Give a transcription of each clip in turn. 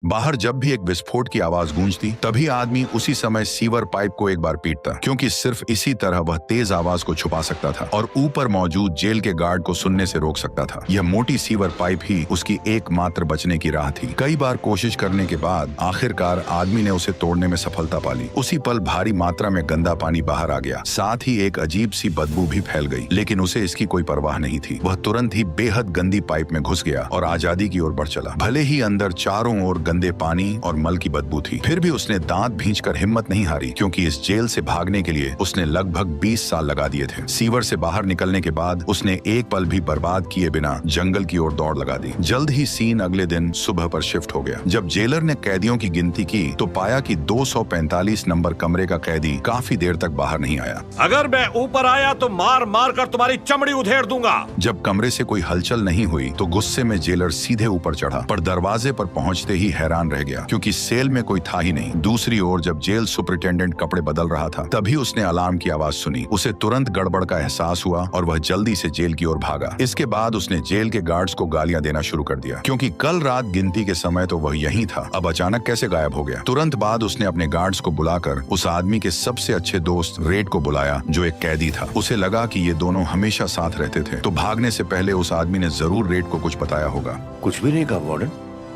बाहर जब भी एक विस्फोट की आवाज गूंजती तभी आदमी उसी समय सीवर पाइप को एक बार पीटता, क्योंकि सिर्फ इसी तरह वह तेज आवाज को छुपा सकता था और ऊपर मौजूद जेल के गार्ड को सुनने से रोक सकता था। यह मोटी सीवर पाइप ही उसकी एकमात्र बचने की राह थी। कई बार कोशिश करने के बाद आखिरकार आदमी ने उसे तोड़ने में सफलता पा ली। उसी पल भारी मात्रा में गंदा पानी बाहर आ गया, साथ ही एक अजीब सी बदबू भी फैल गई, लेकिन उसे इसकी कोई परवाह नहीं थी। वह तुरंत ही बेहद गंदी पाइप में घुस गया और आजादी की ओर बढ़ चला। भले ही अंदर चारों ओर गंदे पानी और मल की बदबू थी, फिर भी उसने दांत भींचकर हिम्मत नहीं हारी, क्योंकि इस जेल से भागने के लिए उसने लगभग 20 साल लगा दिए थे। सीवर से बाहर निकलने के बाद उसने एक पल भी बर्बाद किए बिना जंगल की ओर दौड़ लगा दी। जल्द ही सीन अगले दिन सुबह पर शिफ्ट हो गया। जब जेलर ने कैदियों की गिनती की तो पाया कि 245 नंबर कमरे का कैदी काफी देर तक बाहर नहीं आया। अगर मैं ऊपर आया तो मार मार कर तुम्हारी चमड़ी उधेड़ दूंगा। जब कमरे से कोई हलचल नहीं हुई तो गुस्से में जेलर सीधे ऊपर चढ़ा, पर दरवाजे पर पहुंचते ही हैरान रह गया, क्योंकि सेल में कोई था ही नहीं। दूसरी ओर जब जेल सुपरिटेंडेंट कपड़े बदल रहा था तभी उसने अलार्म की आवाज सुनी। उसे तुरंत गड़बड़ का एहसास हुआ और वह जल्दी से जेल की ओर भागा। इसके बाद उसने जेल के गार्ड्स को गालियां देना शुरू कर दिया, क्योंकि कल रात गिनती के समय तो वह यहीं था, अब अचानक कैसे गायब हो गया। तुरंत बाद उसने अपने गार्ड्स को बुलाकर उस आदमी के सबसे अच्छे दोस्त रेड को बुलाया, जो एक कैदी था। उसे लगा कि ये दोनों हमेशा साथ रहते थे, तो भागने से पहले उस आदमी ने जरूर रेड को कुछ बताया होगा। कुछ भी नहीं कहा वार्डन,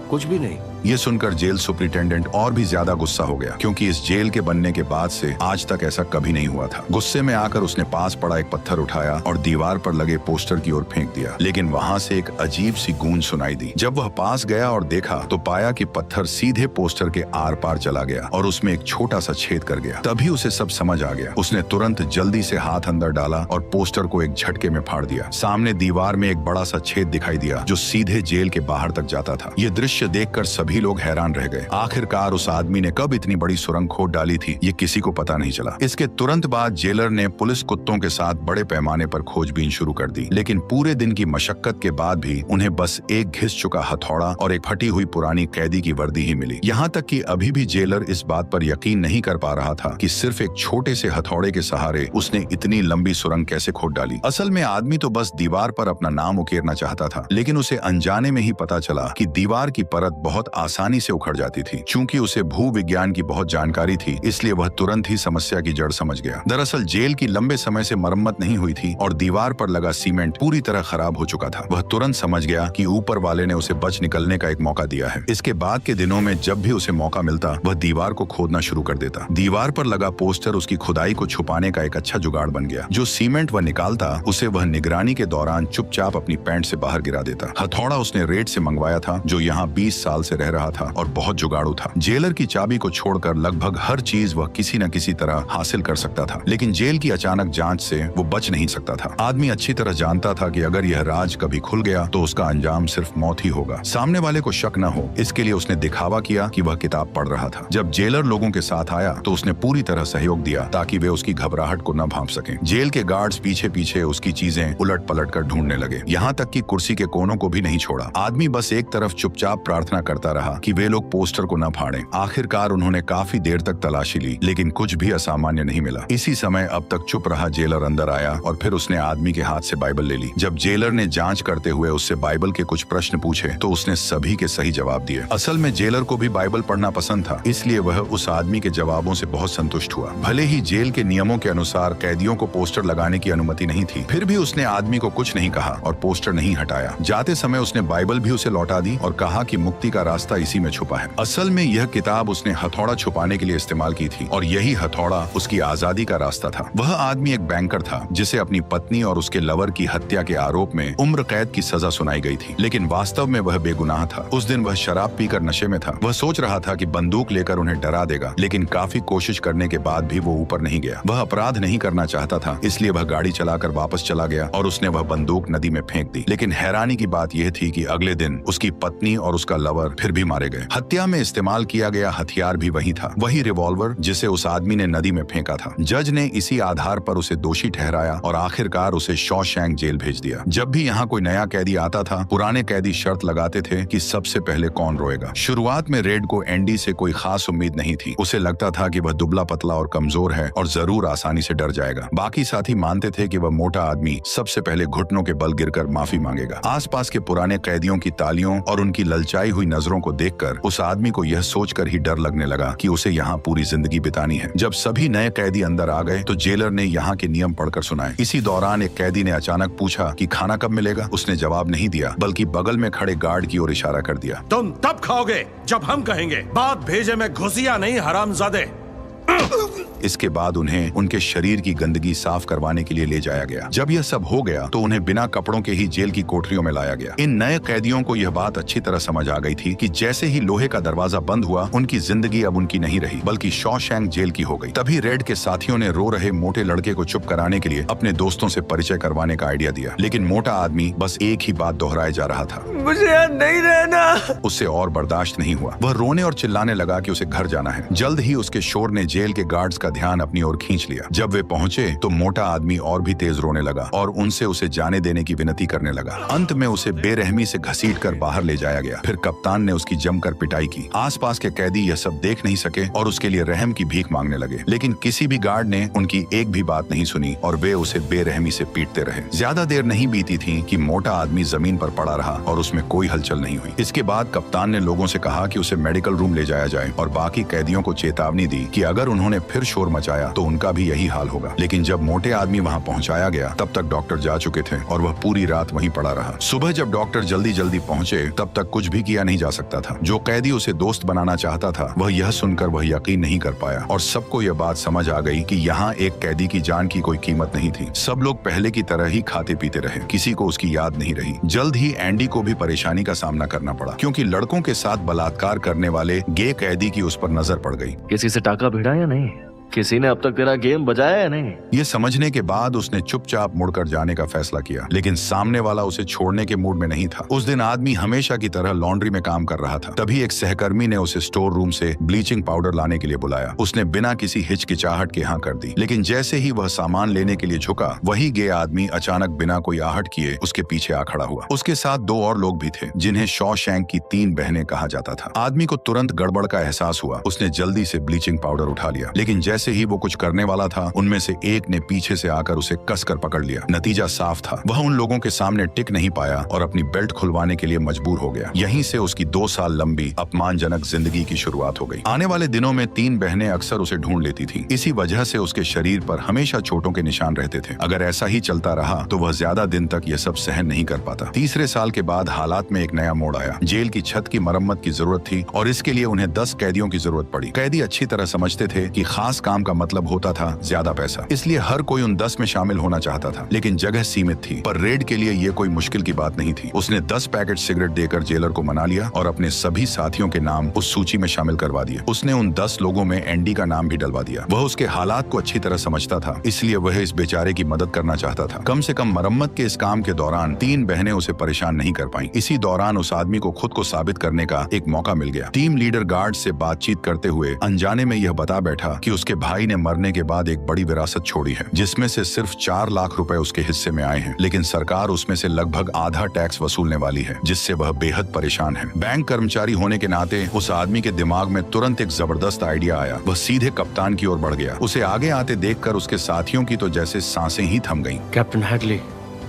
कुछ भी नहीं। ये सुनकर जेल सुपरिटेंडेंट और भी ज्यादा गुस्सा हो गया, क्योंकि इस जेल के बनने के बाद से आज तक ऐसा कभी नहीं हुआ था। गुस्से में आकर उसने पास पड़ा एक पत्थर उठाया और दीवार पर लगे पोस्टर की ओर फेंक दिया, लेकिन वहां से एक अजीब सी गूंज सुनाई दी। जब वह पास गया और देखा तो पाया कि पत्थर सीधे पोस्टर के आर पार चला गया और उसमें एक छोटा सा छेद कर गया। तभी उसे सब समझ आ गया। उसने तुरंत जल्दी से हाथ अंदर डाला और पोस्टर को एक झटके में फाड़ दिया। सामने दीवार में एक बड़ा सा छेद दिखाई दिया जो सीधे जेल के बाहर तक जाता था। ये दृश्य देखकर सभी लोग हैरान रह गए। आखिरकार उस आदमी ने कब इतनी बड़ी सुरंग खोद डाली थी, ये किसी को पता नहीं चला। इसके तुरंत बाद जेलर ने पुलिस कुत्तों के साथ बड़े पैमाने पर खोजबीन शुरू कर दी, लेकिन पूरे दिन की मशक्कत के बाद भी उन्हें बस एक घिस चुका हथौड़ा और एक फटी हुई पुरानी कैदी की वर्दी ही मिली। यहाँ तक कि अभी भी जेलर इस बात पर यकीन नहीं कर पा रहा था कि सिर्फ एक छोटे से हथौड़े के सहारे उसने इतनी लंबी सुरंग कैसे खोद डाली। असल में आदमी तो बस दीवार पर अपना नाम उकेरना चाहता था, लेकिन उसे अनजाने में ही पता चला कि दीवार की परत बहुत आसानी से उखड़ जाती थी। चूंकि उसे भू विज्ञान की बहुत जानकारी थी, इसलिए वह तुरंत ही समस्या की जड़ समझ गया। दरअसल जेल की लंबे समय से मरम्मत नहीं हुई थी और दीवार पर लगा सीमेंट पूरी तरह खराब हो चुका था। वह तुरंत समझ गया कि ऊपर वाले ने उसे बच निकलने का एक मौका दिया है। इसके बाद के दिनों में जब भी उसे मौका मिलता वह दीवार को खोदना शुरू कर देता। दीवार पर लगा पोस्टर उसकी खुदाई को छुपाने का एक अच्छा जुगाड़ बन गया। जो सीमेंट वह निकालता उसे वह निगरानी के दौरान चुपचाप अपनी पैंट से बाहर गिरा देता। हथौड़ा उसने रेड से मंगवाया था, जो यहाँ 20 साल से रह रहा था और बहुत जुगाड़ू था। जेलर की चाबी को छोड़कर लगभग हर चीज वह किसी न किसी तरह हासिल कर सकता था, लेकिन जेल की अचानक जांच से वो बच नहीं सकता था। आदमी अच्छी तरह जानता था कि अगर यह राज कभी खुल गया तो उसका अंजाम सिर्फ मौत ही होगा। सामने वाले को शक न हो, इसके लिए उसने दिखावा किया कि वह किताब पढ़ रहा था। जब जेलर लोगों के साथ आया तो उसने पूरी तरह सहयोग दिया ताकि वे उसकी घबराहट को न भांप सकें। जेल के गार्ड्स पीछे पीछे उसकी चीजें उलट पलट कर ढूंढने लगे, यहाँ तक कि कुर्सी के कोनों को भी नहीं छोड़ा। आदमी बस एक तरफ चुपचाप प्रार्थना करता रहा कि वे लोग पोस्टर को न फाड़ें। आखिरकार उन्होंने काफी देर तक तलाशी ली, लेकिन कुछ भी असामान्य नहीं मिला। इसी समय अब तक चुप रहा जेलर अंदर आया और फिर उसने आदमी के हाथ से बाइबल ले ली। जब जेलर ने जांच करते हुए उससे बाइबल के कुछ प्रश्न पूछे तो उसने सभी के सही जवाब दिए। असल में जेलर को भी बाइबल पढ़ना पसंद था, इसलिए वह उस आदमी के जवाबों से बहुत संतुष्ट हुआ। भले ही जेल के नियमों के अनुसार कैदियों को पोस्टर लगाने की अनुमति नहीं थी, फिर भी उसने आदमी को कुछ नहीं कहा और पोस्टर नहीं हटाया। जाते समय उसने बाइबल भी उसे लौटा दी और कहा कि मुक्ति का रास्ता इसी में छुपा है। असल में यह किताब उसने हथौड़ा छुपाने के लिए इस्तेमाल की थी और यही हथौड़ा उसकी आजादी का रास्ता था। वह आदमी एक बैंकर था जिसे अपनी पत्नी और उसके लवर की हत्या के आरोप में उम्र कैद की सजा सुनाई गई थी, लेकिन वास्तव में वह बेगुनाह था। उस दिन वह शराब पीकर नशे में था। वह सोच रहा था कि बंदूक लेकर उन्हें डरा देगा, लेकिन काफी कोशिश करने के बाद भी वो ऊपर नहीं गया। वह अपराध नहीं करना चाहता था, इसलिए वह गाड़ी चलाकर वापस चला गया और उसने वह बंदूक नदी में फेंक दी। लेकिन हैरानी की बात यह थी कि अगले दिन उसकी पत्नी और उसका लवर फिर भी मारे गए। हत्या में इस्तेमाल किया गया हथियार भी वही था, वही रिवॉल्वर जिसे उस आदमी ने नदी में फेंका था। जज ने इसी आधार पर उसे दोषी ठहराया और आखिरकार उसे शॉशैंक जेल भेज दिया। जब भी यहाँ कोई नया कैदी आता था, पुराने कैदी शर्त लगाते थे कि सबसे पहले कौन रोएगा। शुरुआत में रेड को एंडी से कोई खास उम्मीद नहीं थी। उसे लगता था कि वह दुबला पतला और कमजोर है और जरूर आसानी से डर जाएगा। बाकी साथी मानते थे कि वह मोटा आदमी सबसे पहले घुटनों के बल गिरकर माफी मांगेगा। आसपास के पुराने कैदियों की तालियों और उनकी ललचाई मचाई हुई नजरों को देखकर उस आदमी को यह सोचकर ही डर लगने लगा कि उसे यहाँ पूरी जिंदगी बितानी है। जब सभी नए कैदी अंदर आ गए तो जेलर ने यहाँ के नियम पढ़कर सुनाए। इसी दौरान एक कैदी ने अचानक पूछा कि खाना कब मिलेगा। उसने जवाब नहीं दिया बल्कि बगल में खड़े गार्ड की ओर इशारा कर दिया। तुम तब खाओगे जब हम कहेंगे। बात भेजे में घुसिया नहीं, हरामजादे। इसके बाद उन्हें उनके शरीर की गंदगी साफ करवाने के लिए ले जाया गया। जब यह सब हो गया तो उन्हें बिना कपड़ों के ही जेल की कोठरियों में लाया गया। इन नए कैदियों को यह बात अच्छी तरह समझ आ गई थी कि जैसे ही लोहे का दरवाजा बंद हुआ, उनकी जिंदगी अब उनकी नहीं रही बल्कि शॉशैंक जेल की हो गई। तभी रेड के साथियों ने रो रहे मोटे लड़के को चुप कराने के लिए अपने दोस्तों से परिचय करवाने का आइडिया दिया। लेकिन मोटा आदमी बस एक ही बात दोहराए जा रहा था, मुझे यहाँ नहीं रहना। उससे और बर्दाश्त नहीं हुआ। वह रोने और चिल्लाने लगा कि उसे घर जाना है। जल्द ही उसके शोर ने जेल के गार्ड्स का ध्यान अपनी ओर खींच लिया। जब वे पहुंचे तो मोटा आदमी और भी तेज रोने लगा और उनसे उसे जाने देने की विनती करने लगा। अंत में उसे बेरहमी से घसीटकर बाहर ले जाया गया। फिर कप्तान ने उसकी जमकर पिटाई की। आसपास के कैदी यह सब देख नहीं सके और उसके लिए रहम की भीख मांगने लगे। लेकिन किसी भी गार्ड ने उनकी एक भी बात नहीं सुनी और वे उसे बेरहमी से पीटते रहे। ज्यादा देर नहीं बीती थी कि मोटा आदमी जमीन पर पड़ा रहा और उसमें कोई हलचल नहीं हुई। इसके बाद कप्तान ने लोगों से कहा कि उसे मेडिकल रूम ले जाया जाए और बाकी कैदियों को चेतावनी दी कि अगर उन्होंने फिर शोर मचाया तो उनका भी यही हाल होगा। लेकिन जब मोटे आदमी वहां पहुंचाया गया तब तक डॉक्टर जा चुके थे और वह पूरी रात वहीं पड़ा रहा। सुबह जब डॉक्टर जल्दी जल्दी पहुंचे तब तक कुछ भी किया नहीं जा सकता था। जो कैदी उसे दोस्त बनाना चाहता था वह यह सुनकर वह यकीन नहीं कर पाया और सबको यह बात समझ आ गई कि यहाँ एक कैदी की जान की कोई कीमत नहीं थी। सब लोग पहले की तरह ही खाते पीते रहे, किसी को उसकी याद नहीं रही। जल्द ही एंडी को भी परेशानी का सामना करना पड़ा क्योंकि लड़कों के साथ बलात्कार करने वाले गे कैदी की उस पर नजर पड़ गई। किसी से टाका भिड़ा या नहीं? किसी ने अब तक तेरा गेम बजाया या नहीं? ये समझने के बाद उसने चुपचाप मुड़कर जाने का फैसला किया। लेकिन सामने वाला उसे छोड़ने के मूड में नहीं था। उस दिन आदमी हमेशा की तरह लॉन्ड्री में काम कर रहा था। तभी एक सहकर्मी ने उसे स्टोर रूम से ब्लीचिंग पाउडर लाने के लिए बुलाया। उसने बिना किसी हिचकिचाहट के हाँ कर दी। लेकिन जैसे ही वह सामान लेने के लिए झुका, वही गे आदमी अचानक बिना कोई आहट किए उसके पीछे आ खड़ा हुआ। उसके साथ दो और लोग भी थे जिन्हें शॉशैंक की 3 बहनें कहा जाता था। आदमी को तुरंत गड़बड़ का एहसास हुआ। उसने जल्दी से ब्लीचिंग पाउडर उठा लिया। लेकिन जैसे ही वो कुछ करने वाला था, उनमें से एक ने पीछे से आकर उसे कसकर पकड़ लिया। नतीजा साफ था, वह उन लोगों के सामने टिक नहीं पाया और अपनी बेल्ट खुलवाने के लिए मजबूर हो गया। यहीं से उसकी 2 साल लंबी अपमानजनक जिंदगी की शुरुआत हो गई। आने वाले दिनों में 3 बहनें अक्सर उसे ढूंढ लेती थी। इसी वजह से उसके शरीर पर हमेशा चोटों के निशान रहते थे। अगर ऐसा ही चलता रहा तो वह ज्यादा दिन तक यह सब सहन नहीं कर पाता। तीसरे साल के बाद हालात में एक नया मोड़ आया। जेल की छत की मरम्मत की जरूरत थी और इसके लिए उन्हें 10 कैदियों की जरूरत पड़ी। कैदी अच्छी तरह समझते थे कि खास काम का मतलब होता था ज्यादा पैसा, इसलिए हर कोई उन 10 में शामिल होना चाहता था। लेकिन जगह सीमित थी। पर रेड के लिए ये कोई मुश्किल की बात नहीं थी। उसने 10 पैकेट सिगरेट देकर जेलर को मना लिया और अपने सभी साथियों के नाम उस सूची में शामिल करवा दिए। उसने उन 10 लोगों में एंडी का नाम भी डलवा दिया। वह उसके हालात को अच्छी तरह समझता था, इसलिए वह इस बेचारे की मदद करना चाहता था। कम से कम मरम्मत के इस काम के दौरान 3 बहनें उसे परेशान नहीं कर पाई। इसी दौरान उस आदमी को खुद को साबित करने का एक मौका मिल गया। टीम लीडर गार्ड से बातचीत करते हुए अनजाने में यह बता बैठा कि उसके भाई ने मरने के बाद एक बड़ी विरासत छोड़ी है, जिसमें से सिर्फ 4 लाख रुपए उसके हिस्से में आए हैं। लेकिन सरकार उसमें से लगभग आधा टैक्स वसूलने वाली है, जिससे वह बेहद परेशान है। बैंक कर्मचारी होने के नाते उस आदमी के दिमाग में तुरंत एक जबरदस्त आइडिया आया। वह सीधे कप्तान की ओर बढ़ गया। उसे आगे आते देखकर उसके साथियों की तो जैसे सांसें ही थम गईं। कैप्टन हैगली,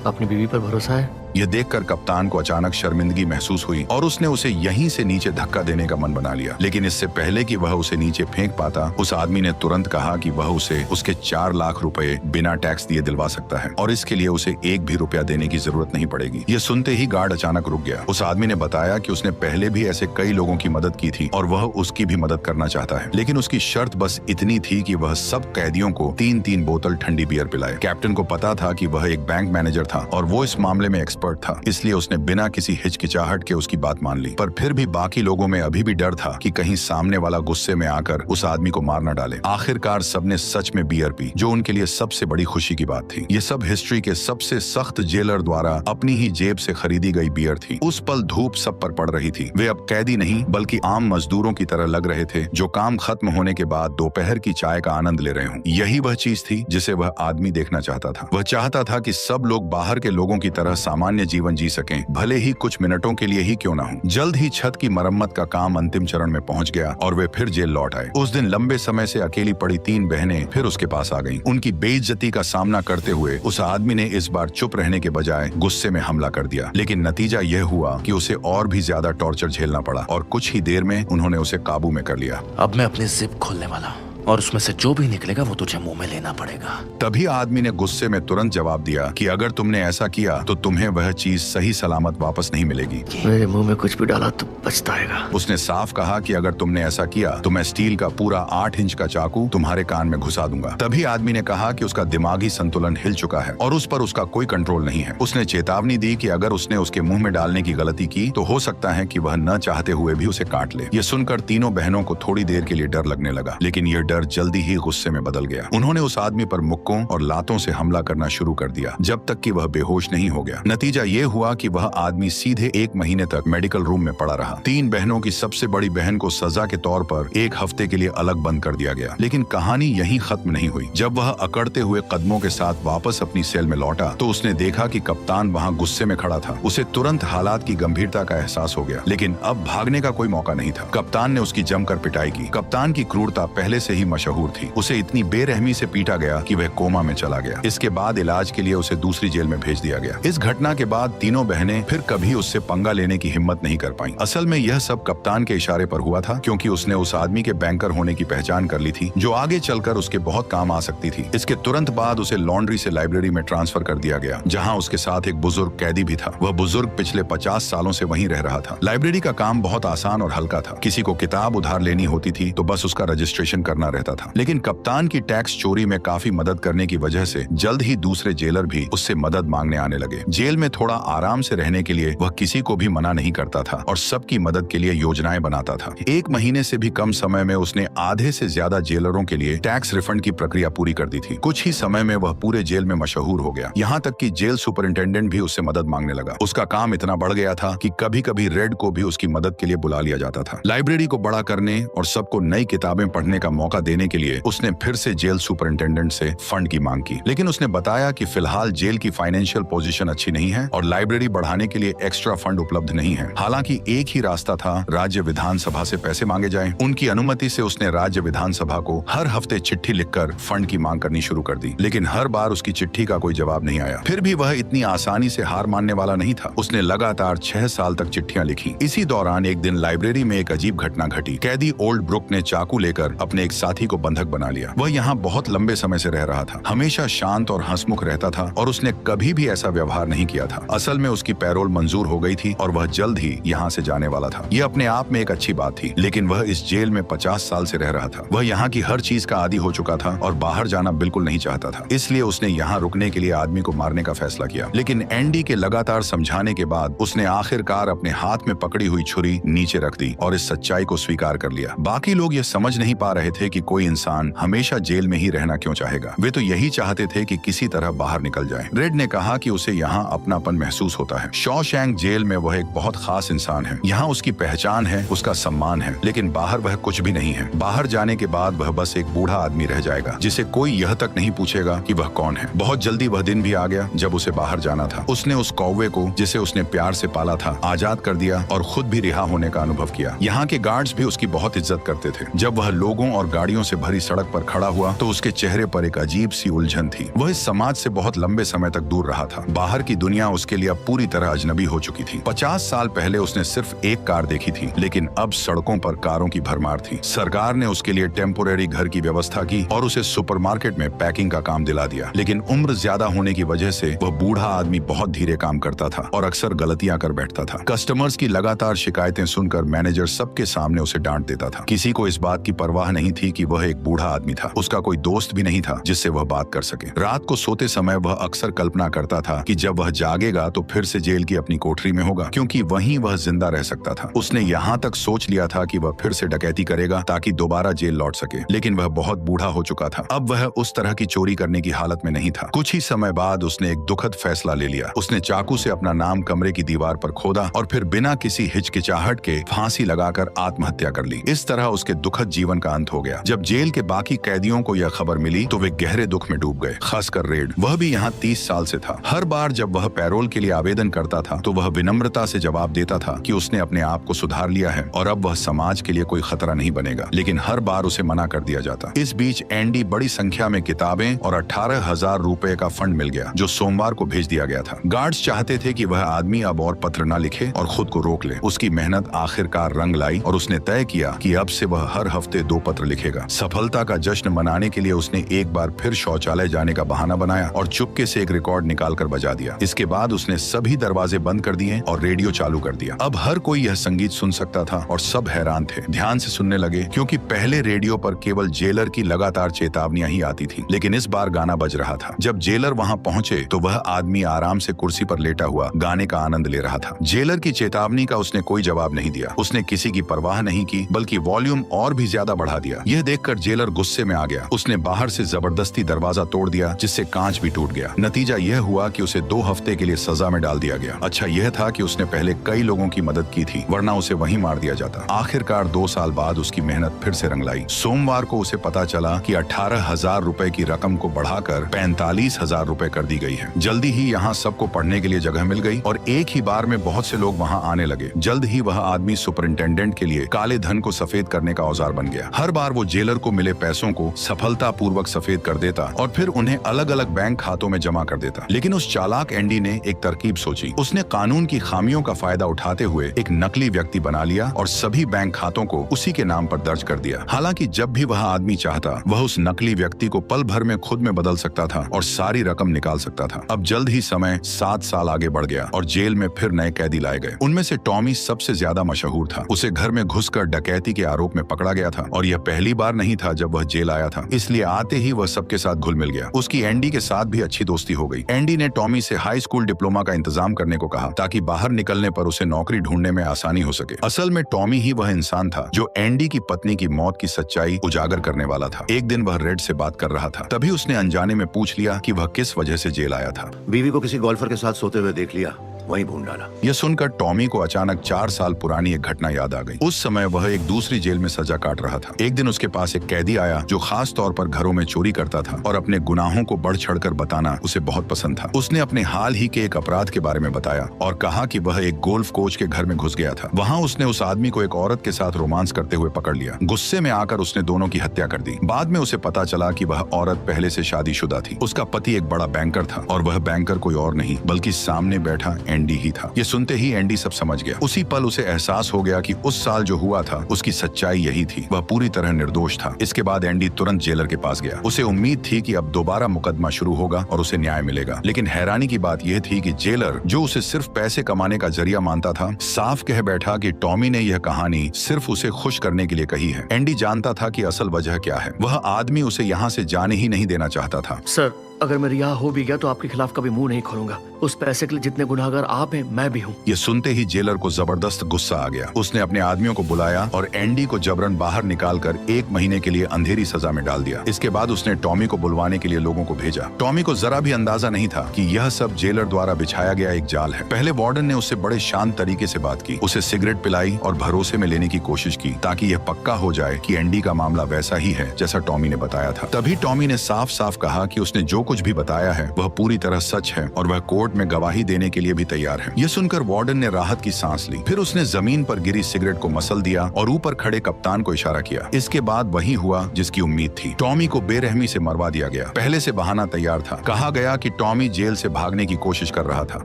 अपनी बीवी पर भरोसा है? यह देखकर कप्तान को अचानक शर्मिंदगी महसूस हुई और उसने उसे यहीं से नीचे धक्का देने का मन बना लिया। लेकिन इससे पहले कि वह उसे नीचे फेंक पाता, उस आदमी ने तुरंत कहा कि वह उसे उसके 4 लाख रुपए बिना टैक्स दिए दिलवा सकता है और इसके लिए उसे 1 भी रुपया देने की जरूरत नहीं पड़ेगी। यह सुनते ही गार्ड अचानक रुक गया। उस आदमी ने बताया कि उसने पहले भी ऐसे कई लोगों की मदद की थी और वह उसकी भी मदद करना चाहता है। लेकिन उसकी शर्त बस इतनी थी कि वह सब कैदियों को 3-3 बोतल ठंडी बियर पिलाए। कैप्टन को पता था कि वह एक बैंक मैनेजर था और वो इस मामले में एक्सपर्ट था, इसलिए उसने बिना किसी हिचकिचाहट के उसकी बात मान ली। पर फिर भी बाकी लोगों में अभी भी डर था कि कहीं सामने वाला गुस्से में आकर उस आदमी को मार न डाले। आखिरकार सबने सच में बियर पी, जो उनके लिए सबसे बड़ी खुशी की बात थी। ये सब हिस्ट्री के सबसे सख्त जेलर द्वारा अपनी ही जेब से खरीदी गई बियर थी। उस पल धूप सब पर पड़ रही थी। वे अब कैदी नहीं बल्कि आम मजदूरों की तरह लग रहे थे, जो काम खत्म होने के बाद दोपहर की चाय का आनंद ले रहे हों। यही वह चीज थी जिसे वह आदमी देखना चाहता था। वह चाहता था कि सब लोग बाहर के लोगों की तरह सामान्य सामान्य जीवन जी सकें, भले ही कुछ मिनटों के लिए ही क्यों ना हो। जल्द ही छत की मरम्मत का काम अंतिम चरण में पहुंच गया और वे फिर जेल लौट आए। उस दिन लंबे समय से अकेली पड़ी 3 बहनें फिर उसके पास आ गईं। उनकी बेइज्जती का सामना करते हुए उस आदमी ने इस बार चुप रहने के बजाय गुस्से में हमला कर दिया, लेकिन नतीजा यह हुआ कि उसे और भी ज्यादा टॉर्चर झेलना पड़ा और कुछ ही देर में उन्होंने उसे काबू में कर लिया। अब मैं अपनी जिप खोलने वाला हूँ और उसमें से जो भी निकलेगा वो तुझे मुंह में लेना पड़ेगा। तभी आदमी ने गुस्से में तुरंत जवाब दिया कि अगर तुमने ऐसा किया तो तुम्हें वह चीज सही सलामत वापस नहीं मिलेगी। मेरे मुंह में कुछ भी डाला तो पछताएगा। उसने साफ कहा कि अगर तुमने ऐसा किया तो मैं स्टील का पूरा 8 इंच का चाकू तुम्हारे कान में घुसा दूंगा। तभी आदमी ने कहा कि उसका दिमागी संतुलन हिल चुका है और उस पर उसका कोई कंट्रोल नहीं है। उसने चेतावनी दी कि अगर उसने उसके मुंह में डालने की गलती की तो हो सकता है कि वह न चाहते हुए भी उसे काट ले। यह सुनकर तीनों बहनों को थोड़ी देर के लिए डर लगने लगा, लेकिन यह डर जल्दी ही गुस्से में बदल गया। उन्होंने उस आदमी पर मुक्कों और लातों से हमला करना शुरू कर दिया जब तक कि वह बेहोश नहीं हो गया। नतीजा ये हुआ कि वह आदमी सीधे 1 महीने तक मेडिकल रूम में पड़ा रहा। 3 बहनों की सबसे बड़ी बहन को सजा के तौर पर 1 हफ्ते के लिए अलग बंद कर दिया गया। लेकिन कहानी यहीं खत्म नहीं हुई। जब वह अकड़ते हुए कदमों के साथ वापस अपनी सेल में लौटा तो उसने देखा कि कप्तान वहां गुस्से में खड़ा था। उसे तुरंत हालात की गंभीरता का एहसास हो गया, लेकिन अब भागने का कोई मौका नहीं था। कप्तान ने उसकी जमकर पिटाई की। कप्तान की क्रूरता पहले से ही मशहूर थी। उसे इतनी बेरहमी से पीटा गया कि वह कोमा में चला गया। इसके बाद इलाज के लिए उसे दूसरी जेल में भेज दिया गया। इस घटना के बाद तीनों बहनें फिर कभी उससे पंगा लेने की हिम्मत नहीं कर पाईं। असल में यह सब कप्तान के इशारे पर हुआ था, क्योंकि उसने उस आदमी के बैंकर होने की पहचान कर ली थी जो आगे चलकर उसके बहुत काम आ सकती थी। इसके तुरंत बाद उसे लॉन्ड्री से लाइब्रेरी में ट्रांसफर कर दिया गया, जहाँ उसके साथ एक बुजुर्ग कैदी भी था। वह बुजुर्ग पिछले 50 सालों से वहीं रह रहा था। लाइब्रेरी का काम बहुत आसान और हल्का था। किसी को किताब उधार लेनी होती थी तो बस उसका रजिस्ट्रेशन करना रहता था। लेकिन कप्तान की टैक्स चोरी में काफी मदद करने की वजह से जल्द ही दूसरे जेलर भी उससे मदद मांगने आने लगे। जेल में थोड़ा आराम से रहने के लिए वह किसी को भी मना नहीं करता था और सबकी मदद के लिए योजनाएं बनाता था। 1 महीने से भी कम समय में उसने आधे से ज्यादा जेलरों के लिए टैक्स रिफंड की प्रक्रिया पूरी कर दी थी। कुछ ही समय में वह पूरे जेल में मशहूर हो गया, यहाँ तक कि जेल सुपरिंटेंडेंट भी उससे मदद मांगने लगा। उसका काम इतना बढ़ गया था कि कभी कभी रेड को भी उसकी मदद के लिए बुला लिया जाता था। लाइब्रेरी को बड़ा करने और सबको नई किताबें पढ़ने का मौका देने के लिए उसने फिर से जेल सुपरिंटेंडेंट से फंड की मांग की, लेकिन उसने बताया कि फिलहाल जेल की फाइनेंशियल पोजीशन अच्छी नहीं है और लाइब्रेरी बढ़ाने के लिए एक्स्ट्रा फंड उपलब्ध नहीं है। हालांकि एक ही रास्ता था, राज्य विधानसभा से पैसे मांगे जाएं। उनकी अनुमति से उसने राज्य विधानसभा को हर हफ्ते चिट्ठी लिखकर फंड की मांग करनी शुरू कर दी, लेकिन हर बार उसकी चिट्ठी का कोई जवाब नहीं आया। फिर भी वह इतनी आसानी से हार मानने वाला नहीं था। उसने लगातार 6 साल तक चिट्ठियां लिखी। इसी दौरान एक दिन लाइब्रेरी में एक अजीब घटना घटी। कैदी ओल्ड ब्रुक ने चाकू लेकर अपने एक साथी को बंधक बना लिया। वह यहाँ बहुत लंबे समय से रह रहा था, हमेशा शांत और हंसमुख रहता था और उसने कभी भी ऐसा व्यवहार नहीं किया था। असल में उसकी पैरोल मंजूर हो गई थी और वह जल्द ही यहाँ से जाने वाला था। यह अपने आप में एक अच्छी बात थी, लेकिन वह इस जेल में 50 साल से रह रहा था। वह यहाँ की हर चीज का आदी हो चुका था और बाहर जाना बिल्कुल नहीं चाहता था। इसलिए उसने यहाँ रुकने के लिए आदमी को मारने का फैसला किया, लेकिन एंडी के लगातार समझाने के बाद उसने आखिरकार अपने हाथ में पकड़ी हुई छुरी नीचे रख दी और इस सच्चाई को स्वीकार कर लिया। बाकी लोग ये समझ नहीं पा रहे थे कि कोई इंसान हमेशा जेल में ही रहना क्यों चाहेगा। वे तो यही चाहते थे कि किसी तरह बाहर निकल जाए। रेड ने कहा कि उसे यहाँ अपनापन महसूस होता है। शॉशैंक जेल में वह एक बहुत खास इंसान है। यहाँ उसकी पहचान है, उसका सम्मान है, लेकिन बाहर वह कुछ भी नहीं है। बाहर जाने के बाद वह बस एक बूढ़ा आदमी रह जाएगा जिसे कोई यह तक नहीं पूछेगा कि वह कौन है। बहुत जल्दी वह दिन भी आ गया जब उसे बाहर जाना था। उसने उस कौवे को, जिसे उसने प्यार से पाला था, आजाद कर दिया और खुद भी रिहा होने का अनुभव किया। यहाँ के गार्ड्स भी उसकी बहुत इज्जत करते थे। जब वह लोगों और गाड़ियों से भरी सड़क पर खड़ा हुआ तो उसके चेहरे पर एक अजीब सी उलझन थी। वह इस समाज से बहुत लंबे समय तक दूर रहा था। बाहर की दुनिया उसके लिए अब पूरी तरह अजनबी हो चुकी थी। 50 साल पहले उसने सिर्फ एक कार देखी थी, लेकिन अब सड़कों पर कारों की भरमार थी। सरकार ने उसके लिए टेम्पोरेरी घर की व्यवस्था की और उसे सुपरमार्केट में पैकिंग का काम दिला दिया, लेकिन उम्र ज्यादा होने की वजह से वह बूढ़ा आदमी बहुत धीरे काम करता था और अक्सर गलतियां कर बैठता था। कस्टमर्स की लगातार शिकायतें सुनकर मैनेजर सबके सामने उसे डांट देता था। किसी को इस बात की परवाह नहीं थी कि वह एक बूढ़ा आदमी था। उसका कोई दोस्त भी नहीं था जिससे वह बात कर सके। रात को सोते समय वह अक्सर कल्पना करता था कि जब वह जागेगा तो फिर से जेल की अपनी कोठरी में होगा, क्योंकि वहीं वह जिंदा रह सकता था। उसने यहाँ तक सोच लिया था कि वह फिर से डकैती करेगा ताकि दोबारा जेल लौट सके, लेकिन वह बहुत बूढ़ा हो चुका था। अब वह उस तरह की चोरी करने की हालत में नहीं था। कुछ ही समय बाद उसने एक दुखद फैसला ले लिया। उसने चाकू से अपना नाम कमरे की दीवार पर खोदा और फिर बिना किसी हिचकिचाहट के फांसी लगाकर आत्महत्या कर ली। इस तरह उसके दुखद जीवन का अंत हो गया। जब जेल के बाकी कैदियों को यह खबर मिली तो वे गहरे दुख में डूब गए, खासकर रेड। वह भी यहाँ 30 साल से था। हर बार जब वह पैरोल के लिए आवेदन करता था तो वह विनम्रता से जवाब देता था कि उसने अपने आप को सुधार लिया है और अब वह समाज के लिए कोई खतरा नहीं बनेगा, लेकिन हर बार उसे मना कर दिया जाता। इस बीच एंडी बड़ी संख्या में किताबें और 18,000 रुपए का फंड मिल गया जो सोमवार को भेज दिया गया था। गार्ड्स चाहते थे कि वह आदमी अब और पत्र न लिखे और खुद को रोक ले। उसकी मेहनत आखिरकार रंग लाई और उसने तय किया कि अब से वह हर हफ्ते 2 पत्र लिखेगा। सफलता का जश्न मनाने के लिए उसने एक बार फिर शौचालय जाने का बहाना बनाया और चुपके से एक रिकॉर्ड निकालकर बजा दिया। इसके बाद उसने सभी दरवाजे बंद कर दिए और रेडियो चालू कर दिया। अब हर कोई यह संगीत सुन सकता था और सब हैरान थे, ध्यान से सुनने लगे, क्योंकि पहले रेडियो पर केवल जेलर की लगातार चेतावनियां ही आती थी, लेकिन इस बार गाना बज रहा था। जब जेलर वहां पहुंचे तो वह आदमी आराम से कुर्सी पर लेटा हुआ गाने का आनंद ले रहा था। जेलर की चेतावनी का उसने कोई जवाब नहीं दिया। उसने किसी की परवाह नहीं की, बल्कि वॉल्यूम और भी ज्यादा बढ़ा दिया। यह देखकर जेलर गुस्से में आ गया। उसने बाहर से जबरदस्ती दरवाजा तोड़ दिया, जिससे कांच भी टूट गया। नतीजा यह हुआ कि उसे 2 हफ्ते के लिए सजा में डाल दिया गया। अच्छा यह था कि उसने पहले कई लोगों की मदद की थी, वरना उसे वहीं मार दिया जाता। आखिरकार 2 साल बाद उसकी मेहनत फिर से रंग लाई। सोमवार को उसे पता चला कि 18,000 रुपए की रकम को बढ़ाकर 45,000 रुपए कर दी गई है। जल्दी ही यहाँ सबको पढ़ने के लिए जगह मिल गई और एक ही बार में बहुत से लोग वहाँ आने लगे। जल्द ही वह आदमी सुपरिंटेंडेंट के लिए काले धन को सफेद करने का औजार बन गया। हर बार वो जेलर को मिले पैसों को सफलतापूर्वक सफेद कर देता और फिर उन्हें अलग अलग बैंक खातों में जमा कर देता। लेकिन उस चालाक एंडी ने एक तरकीब सोची। उसने कानून की खामियों का फायदा उठाते हुए एक नकली व्यक्ति बना लिया और सभी बैंक खातों को उसी के नाम पर दर्ज कर दिया। हालांकि जब भी वह आदमी चाहता वह उस नकली व्यक्ति को पल भर में खुद में बदल सकता था और सारी रकम निकाल सकता था। अब जल्द ही समय 7 साल आगे बढ़ गया और जेल में फिर नए कैदी लाए गए। उनमें से टॉमी सबसे ज्यादा मशहूर था। उसे घर में घुसकर डकैती के आरोप में पकड़ा गया था और यह पहली बार नहीं था जब वह जेल आया था, इसलिए आते ही वह सबके साथ घुल मिल गया। उसकी एंडी के साथ भी अच्छी दोस्ती हो गई। एंडी ने टॉमी से हाई स्कूल डिप्लोमा का इंतजाम करने को कहा ताकि बाहर निकलने पर उसे नौकरी ढूंढने में आसानी हो सके। असल में टॉमी ही वह इंसान था जो एंडी की पत्नी की मौत की सच्चाई उजागर करने वाला था। एक दिन वह रेड से बात कर रहा था, तभी उसने अनजाने में पूछ लिया कि वह किस वजह से जेल आया था। बीवी को किसी गोल्फर के साथ सोते हुए देख लिया, वहीं भून डाला। यह सुनकर टॉमी को अचानक 4 साल पुरानी एक घटना याद आ गई। उस समय वह एक दूसरी जेल में सजा काट रहा था। एक दिन उसके पास एक कैदी आया जो खास तौर पर घरों में चोरी करता था और अपने गुनाहों को बढ़ चढ़कर बताना उसे बहुत पसंद था। उसने अपने हाल ही के एक अपराध के बारे में बताया और कहा कि वह एक गोल्फ कोच के घर में घुस गया था। वहाँ उसने उस आदमी को एक औरत के साथ रोमांस करते हुए पकड़ लिया। गुस्से में आकर उसने दोनों की हत्या कर दी। बाद में उसे पता चला कि वह औरत पहले से शादीशुदा थी। उसका पति एक बड़ा बैंकर था और वह बैंकर कोई और नहीं बल्कि सामने बैठा एंडी ही था। सुनते ही एंडी सब समझ गया। उसी पल उसे एहसास हो गया कि उस साल जो हुआ था उसकी सच्चाई यही थी। वह पूरी तरह निर्दोष था। इसके बाद एंडी तुरंत जेलर के पास गया। उसे उम्मीद थी कि अब दोबारा मुकदमा शुरू होगा और उसे न्याय मिलेगा। लेकिन हैरानी की बात यह थी कि जेलर, जो उसे सिर्फ पैसे कमाने का जरिया मानता था, साफ कह बैठा कि टॉमी ने यह कहानी सिर्फ उसे खुश करने के लिए कही है। एंडी जानता था कि असल वजह क्या है। वह आदमी उसे यहाँ से जाने ही नहीं देना चाहता था। सर, अगर मैं रिहा हो भी गया तो आपके खिलाफ कभी मुंह नहीं खोलूंगा। उस पैसे के लिए जितने गुनाहगार आप हैं, मैं भी हूँ। ये सुनते ही जेलर को जबरदस्त गुस्सा आ गया। उसने अपने आदमियों को बुलाया और एंडी को जबरन बाहर निकालकर 1 महीने के लिए अंधेरी सजा में डाल दिया। इसके बाद उसने टॉमी को बुलवाने के लिए लोगों को भेजा। टॉमी को जरा भी अंदाजा नहीं था कि यह सब जेलर द्वारा बिछाया गया एक जाल है। पहले वार्डन ने उससे बड़े शांत तरीके से बात की, उसे सिगरेट पिलाई और भरोसे में लेने की कोशिश की ताकि यह पक्का हो जाए कि एंडी का मामला वैसा ही है जैसा टॉमी ने बताया था। तभी टॉमी ने साफ साफ कहा कि उसने जो कुछ भी बताया है वह पूरी तरह सच है और वह कोर्ट में गवाही देने के लिए भी तैयार है। यह सुनकर वार्डन ने राहत की सांस ली। फिर उसने जमीन पर गिरी सिगरेट को मसल दिया और ऊपर खड़े कप्तान को इशारा किया। इसके बाद वही हुआ जिसकी उम्मीद थी। टॉमी को बेरहमी से मरवा दिया गया। पहले से बहाना तैयार था। कहा गया कि टॉमी जेल से भागने की कोशिश कर रहा था।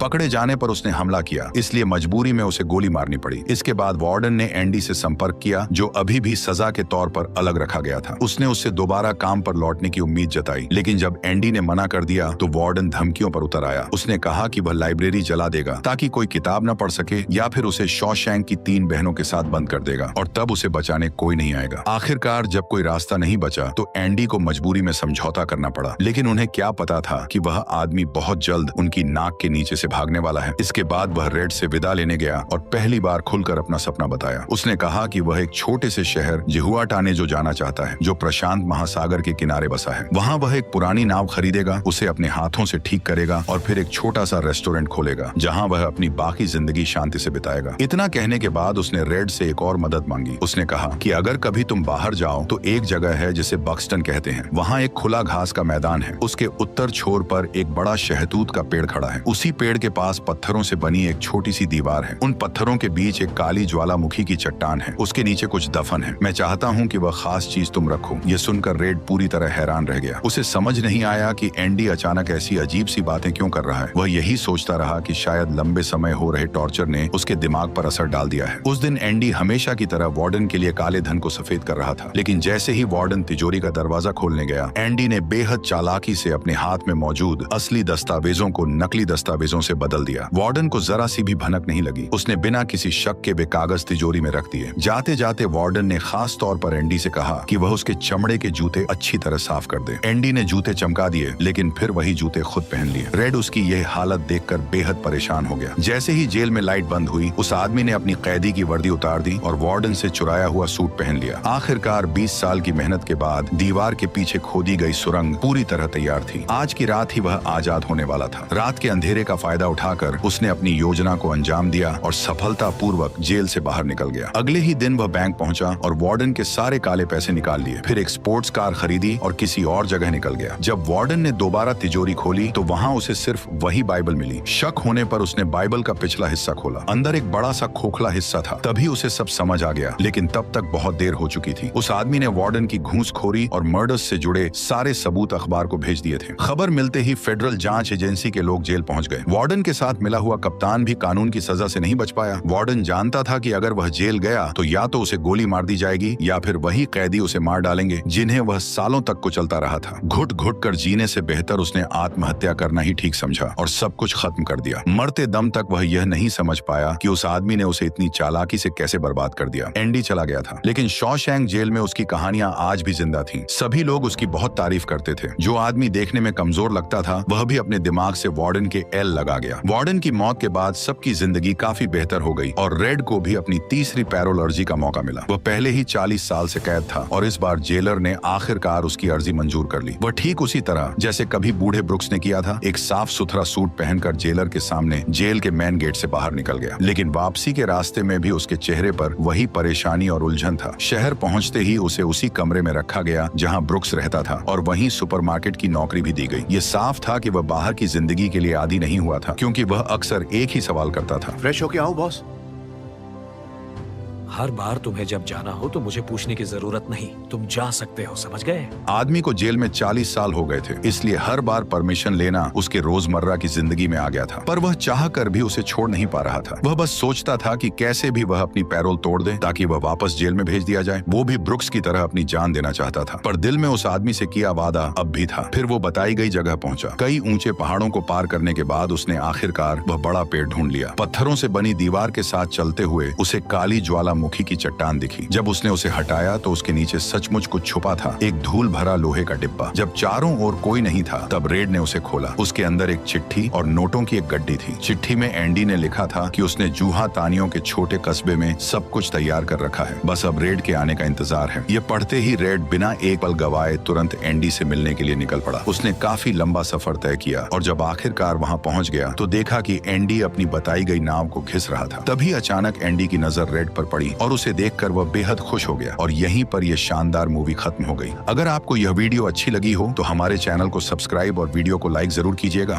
पकड़े जाने पर उसने हमला किया, इसलिए मजबूरी में उसे गोली मारनी पड़ी। इसके बाद वार्डन ने एंडी से संपर्क किया, जो अभी भी सजा के तौर पर अलग रखा गया था। उसने उससे दोबारा काम पर लौटने की उम्मीद जताई, लेकिन जब एंडी ने मना कर दिया तो वार्डन धमकियों पर उतर आया। उसने कहा कि वह लाइब्रेरी जला देगा ताकि कोई किताब न पढ़ सके, या फिर उसे शॉशैंक की 3 बहनों के साथ बंद कर देगा और तब उसे बचाने कोई नहीं आएगा। आखिरकार जब कोई रास्ता नहीं बचा तो एंडी को मजबूरी में समझौता करना पड़ा, लेकिन उन्हें क्या पता था कि वह आदमी बहुत जल्द उनकी नाक के नीचे से भागने वाला है। इसके बाद वह रेड से विदा लेने गया और पहली बार खुलकर अपना सपना बताया। उसने कहा कि वह एक छोटे से शहर जिहुआटाने जो जाना चाहता है, जो प्रशांत महासागर के किनारे बसा है। वहाँ वह एक पुरानी नाव खरीदेगा खरीदेगा, उसे अपने हाथों से ठीक करेगा और फिर एक छोटा सा रेस्टोरेंट खोलेगा जहां वह अपनी बाकी जिंदगी शांति से बिताएगा। इतना कहने के बाद उसने रेड से एक और मदद मांगी। उसने कहा कि अगर कभी तुम बाहर जाओ तो एक जगह है जिसे बक्सटन कहते हैं, वहाँ एक खुला घास का मैदान है। उसके उत्तर छोर पर एक बड़ा शहतूत का पेड़ खड़ा है। उसी पेड़ के पास पत्थरों से बनी एक छोटी सी दीवार है। उन पत्थरों के बीच एक काली ज्वालामुखी की चट्टान है। उसके नीचे कुछ दफन है। मैं चाहता हूँ कि वह खास चीज तुम रखो। ये सुनकर रेड पूरी तरह हैरान रह गया। उसे समझ नहीं आया कि एंडी अचानक ऐसी अजीब सी बातें क्यों कर रहा है। वह यही सोचता रहा कि शायद लंबे समय हो रहे टॉर्चर ने उसके दिमाग पर असर डाल दिया है। उस दिन एंडी हमेशा की तरह वार्डन के लिए काले धन को सफेद कर रहा था, लेकिन जैसे ही वार्डन तिजोरी का दरवाजा खोलने गया, एंडी ने बेहद चालाकी से अपने हाथ में मौजूद असली दस्तावेजों को नकली दस्तावेजों से बदल दिया। वार्डन को जरा सी भी भनक नहीं लगी। उसने बिना किसी शक के वे कागज तिजोरी में रख दिए। जाते जाते वार्डन ने खास तौर पर एंडी से कहा कि वह उसके चमड़े के जूते अच्छी तरह साफ कर दे। एंडी ने जूते चमका दिए, लेकिन फिर वही जूते खुद पहन लिए। रेड उसकी यह हालत देखकर बेहद परेशान हो गया। जैसे ही जेल में लाइट बंद हुई, उस आदमी ने अपनी कैदी की वर्दी उतार दी और वार्डन से चुराया हुआ सूट पहन लिया। आखिरकार 20 साल की मेहनत के बाद दीवार के पीछे खोदी गई सुरंग पूरी तरह तैयार थी। आज की रात ही वह आजाद होने वाला था। रात के अंधेरे का फायदा उठाकर उसने अपनी योजना को अंजाम दिया और सफलतापूर्वक जेल से बाहर निकल गया। अगले ही दिन वह बैंक पहुंचा और वार्डन के सारे काले पैसे निकाल लिए। फिर एक स्पोर्ट्स कार खरीदी और किसी और जगह निकल गया। जब वार्डन ने दोबारा तिजोरी खोली तो वहाँ उसे सिर्फ वही बाइबल मिली। शक होने पर उसने बाइबल का पिछला हिस्सा खोला। अंदर एक बड़ा सा खोखला हिस्सा था। तभी उसे सब समझ आ गया, लेकिन तब तक बहुत देर हो चुकी थी। उस आदमी ने वार्डन की घूसखोरी और मर्डर्स से जुड़े सारे सबूत अखबार को भेज दिए थे। खबर मिलते ही फेडरल जांच एजेंसी के लोग जेल पहुंच गए। वार्डन के साथ मिला हुआ कप्तान भी कानून की सजा से नहीं बच पाया। वार्डन जानता था कि अगर वह जेल गया तो या तो उसे गोली मार दी जाएगी या फिर वही कैदी उसे मार डालेंगे जिन्हें वह सालों तक कुचलता रहा था। घुट घुट कर जीने से बेहतर उसने आत्महत्या करना ही ठीक समझा और सब कुछ खत्म कर दिया। मरते दम तक वह यह नहीं समझ पाया कि उस आदमी ने उसे इतनी चालाकी से कैसे बर्बाद कर दिया। एंडी चला गया था, लेकिन शॉशैंक जेल में उसकी कहानियां आज भी जिंदा थीं। सभी लोग उसकी बहुत तारीफ करते थे। जो आदमी देखने में कमजोर लगता था, वह भी अपने दिमाग से वार्डन के एल लगा गया। वार्डन की मौत के बाद सबकी जिंदगी काफी बेहतर हो गई और रेड को भी अपनी तीसरी पैरोल अर्जी का मौका मिला। वह पहले ही 40 साल से कैद था और इस बार जेलर ने आखिरकार उसकी अर्जी मंजूर कर ली। वह ठीक उसी तरह जैसे कभी बूढ़े ब्रुक्स ने किया था, एक साफ सुथरा सूट पहनकर जेलर के सामने जेल के मेन गेट से बाहर निकल गया। लेकिन वापसी के रास्ते में भी उसके चेहरे पर वही परेशानी और उलझन था। शहर पहुंचते ही उसे उसी कमरे में रखा गया जहां ब्रुक्स रहता था और वहीं सुपरमार्केट की नौकरी भी दी गई। ये साफ था कि वह बाहर की जिंदगी के लिए आदी नहीं हुआ था, क्योंकि वह अक्सर एक ही सवाल करता था। फ्रेश होके आओ बॉस। हर बार तुम्हें जब जाना हो तो मुझे पूछने की जरूरत नहीं, तुम जा सकते हो, समझ गए? आदमी को जेल में 40 साल हो गए थे, इसलिए हर बार परमिशन लेना उसके रोजमर्रा की जिंदगी में आ गया था। पर वह चाह कर भी उसे छोड़ नहीं पा रहा था। वह बस सोचता था कि कैसे भी वह अपनी पैरोल तोड़ दे ताकि वह वापस जेल में भेज दिया जाए। वो भी ब्रुक्स की तरह अपनी जान देना चाहता था, पर दिल में उस आदमी से किया वादा अब भी था। फिर वो बताई गई जगह पहुंचा। कई ऊंचे पहाड़ों को पार करने के बाद उसने आखिरकार वह बड़ा पेड़ ढूंढ लिया। पत्थरों से बनी दीवार के साथ चलते हुए उसे काली ज्वालामुखी की चट्टान दिखी। जब उसने उसे हटाया तो उसके नीचे सचमुच कुछ छुपा था, एक धूल भरा लोहे का डिब्बा। जब चारों ओर कोई नहीं था तब रेड ने उसे खोला। उसके अंदर एक चिट्ठी और नोटों की एक गड्डी थी। चिट्ठी में एंडी ने लिखा था कि उसने जूहा तानियों के छोटे कस्बे में सब कुछ तैयार कर रखा है, बस अब रेड के आने का इंतजार है। ये पढ़ते ही रेड बिना एक पल गवाए तुरंत एंडी से मिलने के लिए निकल पड़ा। उसने काफी लंबा सफर तय किया और जब आखिरकार वहाँ पहुँच गया तो देखा कि एंडी अपनी बताई गई नाव को घिस रहा था। तभी अचानक एंडी की नजर रेड पर पड़ी और उसे देखकर वह बेहद खुश हो गया और यहीं पर यह शानदार मूवी खत्म हो गई। अगर आपको यह वीडियो अच्छी लगी हो तो हमारे चैनल को सब्सक्राइब और वीडियो को लाइक जरूर कीजिएगा।